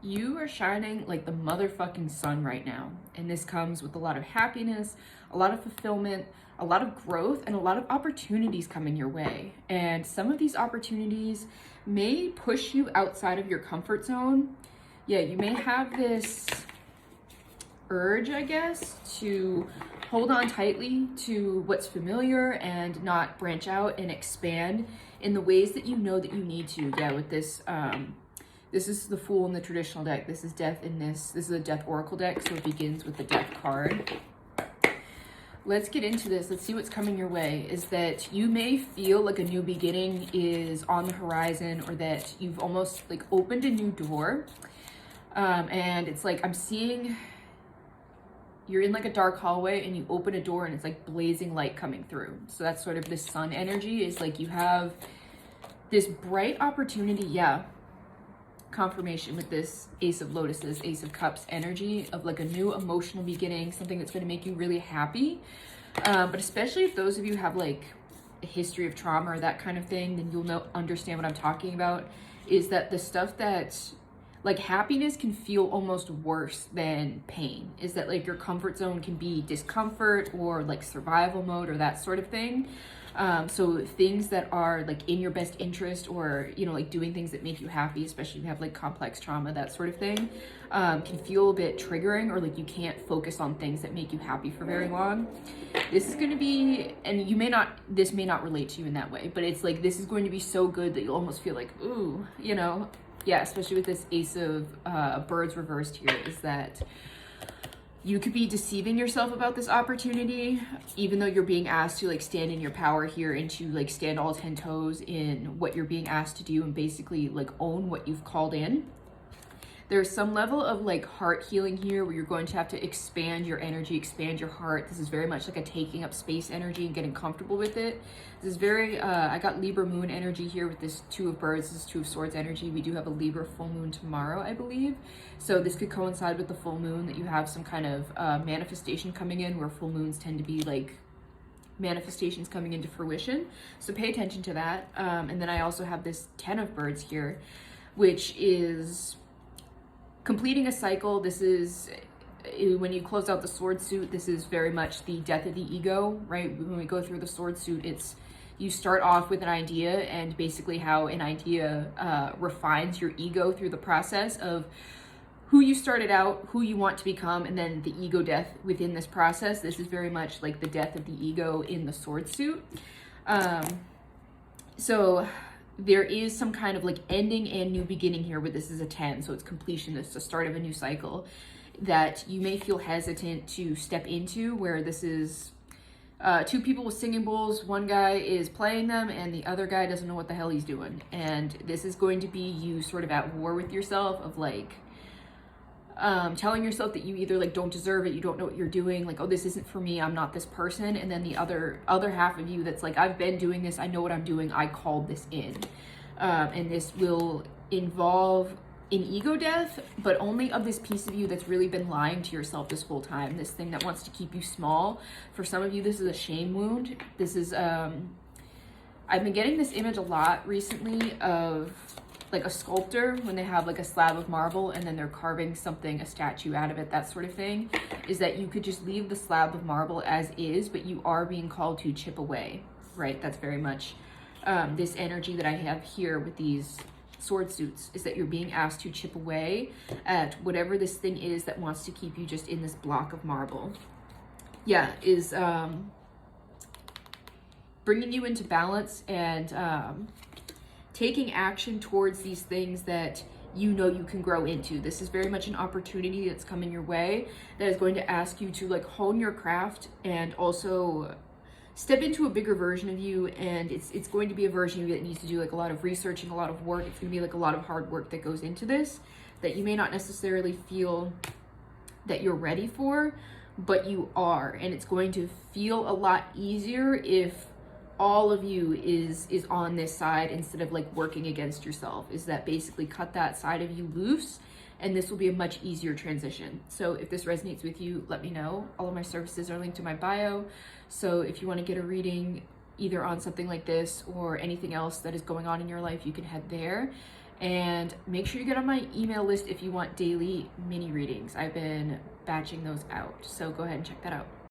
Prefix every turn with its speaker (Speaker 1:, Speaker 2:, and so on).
Speaker 1: You are shining like the motherfucking sun right now. And this comes with a lot of happiness, a lot of fulfillment, a lot of growth, and a lot of opportunities coming your way. And some of these opportunities may push you outside of your comfort zone. Yeah, you may have this urge, I guess, to hold on tightly to what's familiar and not branch out and expand in the ways that you know that you need to. Yeah, with this, this is the Fool in the traditional deck. This is Death in this. This is a Death Oracle deck, so it begins with the Death card. Let's get into this. Let's see what's coming your way. Is that you may feel like a new beginning is on the horizon, or that you've almost like opened a new door. And it's like I'm seeing you're in like a dark hallway and you open a door and it's like blazing light coming through. So that's sort of this sun energy, is like you have this bright opportunity. Yeah. Confirmation with this Ace of Lotuses, Ace of Cups energy of like a new emotional beginning, something that's going to make you really happy. But especially if those of you have like a history of trauma or that kind of thing, then you'll understand what I'm talking about. Is that the stuff that like happiness can feel almost worse than pain. Is that like your comfort zone can be discomfort or like survival mode or that sort of thing. So things that are like in your best interest, or, you know, like doing things that make you happy, especially if you have like complex trauma, that sort of thing, can feel a bit triggering, or like you can't focus on things that make you happy for very long. This is going to be, and this may not relate to you in that way, but it's like, this is going to be so good that you'll almost feel like, ooh, you know, yeah, especially with this Ace of Birds reversed here, is that you could be deceiving yourself about this opportunity, even though you're being asked to like stand in your power here and to like stand all 10 toes in what you're being asked to do and basically like own what you've called in. There's some level of like heart healing here where you're going to have to expand your energy, expand your heart. This is very much like a taking up space energy and getting comfortable with it. This is very, I got Libra moon energy here with this Two of Birds, this Two of Swords energy. We do have a Libra full moon tomorrow, I believe. So this could coincide with the full moon, that you have some kind of manifestation coming in, where full moons tend to be like manifestations coming into fruition. So pay attention to that. And then I also have this 10 of Birds here, which is completing a cycle. This is when you close out the sword suit. This is very much the death of the ego, right? When we go through the sword suit, it's you start off with an idea, and basically how an idea refines your ego through the process of who you started out, who you want to become, and then the ego death within this process. This is very much like the death of the ego in the sword suit. So there is some kind of like ending and new beginning here, where this is a 10, so it's completion, it's the start of a new cycle that you may feel hesitant to step into, where this is two people with singing bowls. One guy is playing them and the other guy doesn't know what the hell he's doing. And this is going to be you sort of at war with yourself, of like telling yourself that you either like don't deserve it, you don't know what you're doing, like, oh, this isn't for me, I'm not this person. And then the other half of you that's like, I've been doing this, I know what I'm doing, I called this in. And this will involve an ego death, but only of this piece of you that's really been lying to yourself this whole time, this thing that wants to keep you small. For some of you, this is a shame wound. This is I've been getting this image a lot recently of like a sculptor when they have like a slab of marble and then they're carving something, a statue out of it, that sort of thing. Is that you could just leave the slab of marble as is, but you are being called to chip away, right? That's very much this energy that I have here with these sword suits, is that you're being asked to chip away at whatever this thing is that wants to keep you just in this block of marble. Yeah, is bringing you into balance and taking action towards these things that you know you can grow into. This is very much an opportunity that's coming your way that is going to ask you to like hone your craft and also step into a bigger version of you. And it's going to be a version of you that needs to do like a lot of researching, a lot of work. It's going to be like a lot of hard work that goes into this that you may not necessarily feel that you're ready for, but you are. And it's going to feel a lot easier if all of you is on this side instead of like working against yourself. Is that basically cut that side of you loose, and this will be a much easier transition. So if this resonates with you, let me know. All of my services are linked to my bio. So if you want to get a reading either on something like this or anything else that is going on in your life, you can head there. And make sure you get on my email list if you want daily mini readings. I've been batching those out, so go ahead and check that out.